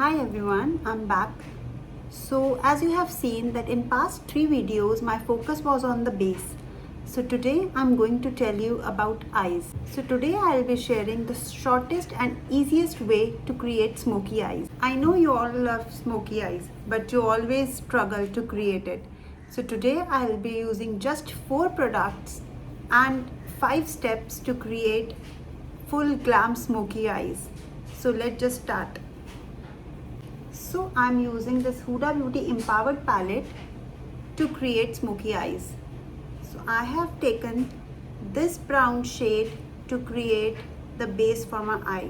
Hi everyone, I'm back. So as you have seen that in past 3 videos my focus was on the base. So today I'm going to tell you about eyes. So today I'll be sharing the shortest and easiest way to create smoky eyes. I know you all love smoky eyes, but you always struggle to create it. So today I'll be using just 4 products and 5 steps to create full glam smoky eyes. So let's just start. So I'm using this Huda Beauty Empowered palette to create smoky eyes. So I have taken this brown shade to create the base for my eye.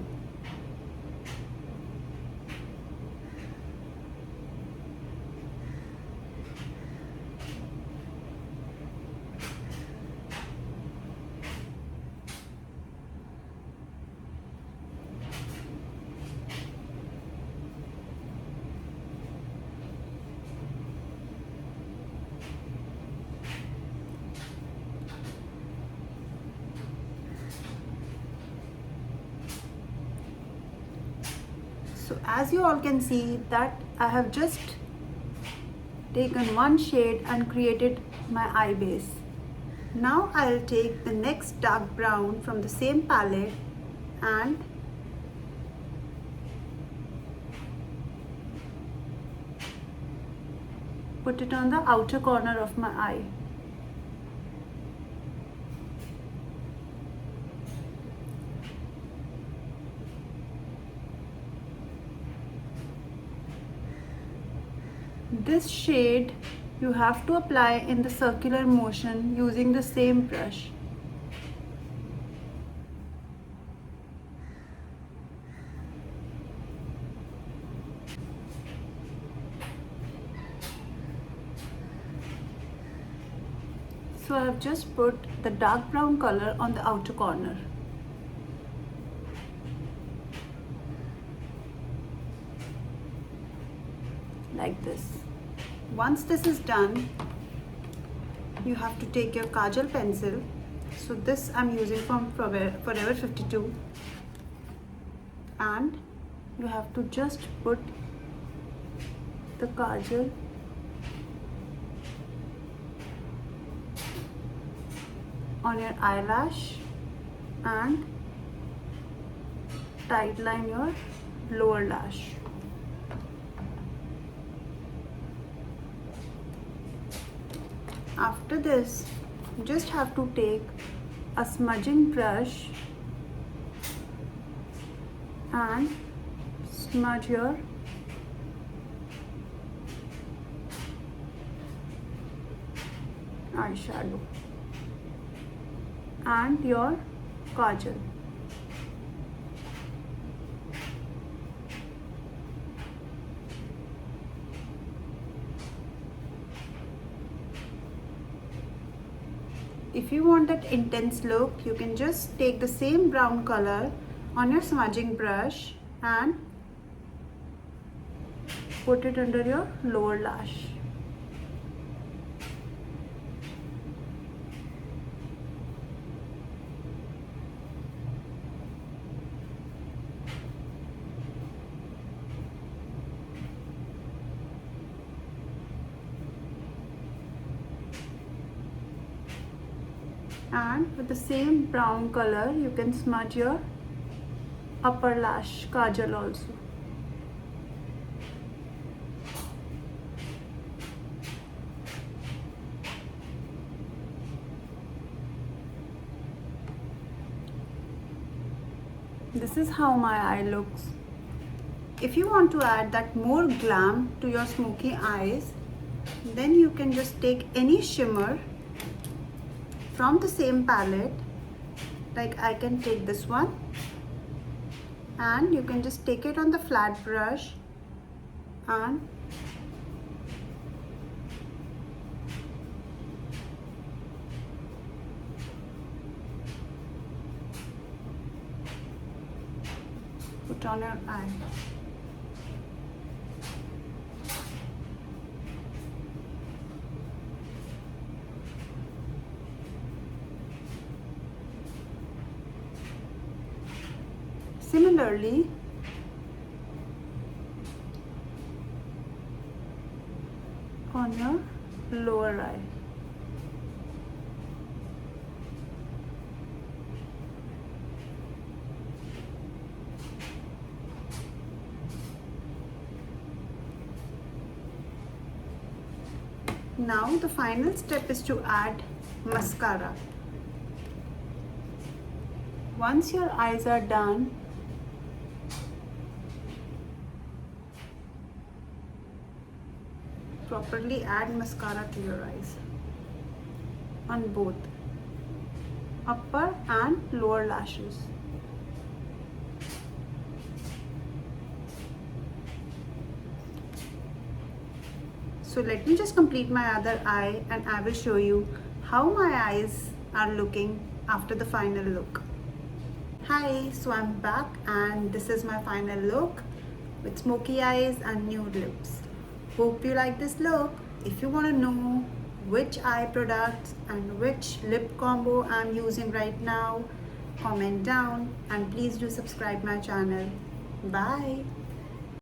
So as you all can see that I have just taken one shade and created my eye base. Now I'll take the next dark brown from the same palette and put it on the outer corner of my eye. This shade you have to apply in the circular motion using the same brush. So I have just put the dark brown color on the outer corner. Like this. Once this is done, you have to take your kajal pencil. So this I'm using from Forever 52, and you have to just put the kajal on your eyelash and tight line your lower lash. After this, you just have to take a smudging brush and smudge your eyeshadow and your kajal. If you want that intense look, you can just take the same brown color on your smudging brush and put it under your lower lash. And with the same brown color you can smudge your upper lash kajal also. This is how my eye looks. If you want to add that more glam to your smoky eyes, then you can just take any shimmer from the same palette. Like I can take this one, and you can just take it on the flat brush and put on your eye. Similarly, on your lower eye. Now the final step is to add mascara. Once your eyes are done, properly add mascara to your eyes on both upper and lower lashes. So let me just complete my other eye and I will show you how my eyes are looking after the final look. Hi, so I'm back and this is my final look with smoky eyes and nude lips. Hope you like this look. If you want to know which eye products and which lip combo I'm using right now, comment down and please do subscribe my channel. Bye.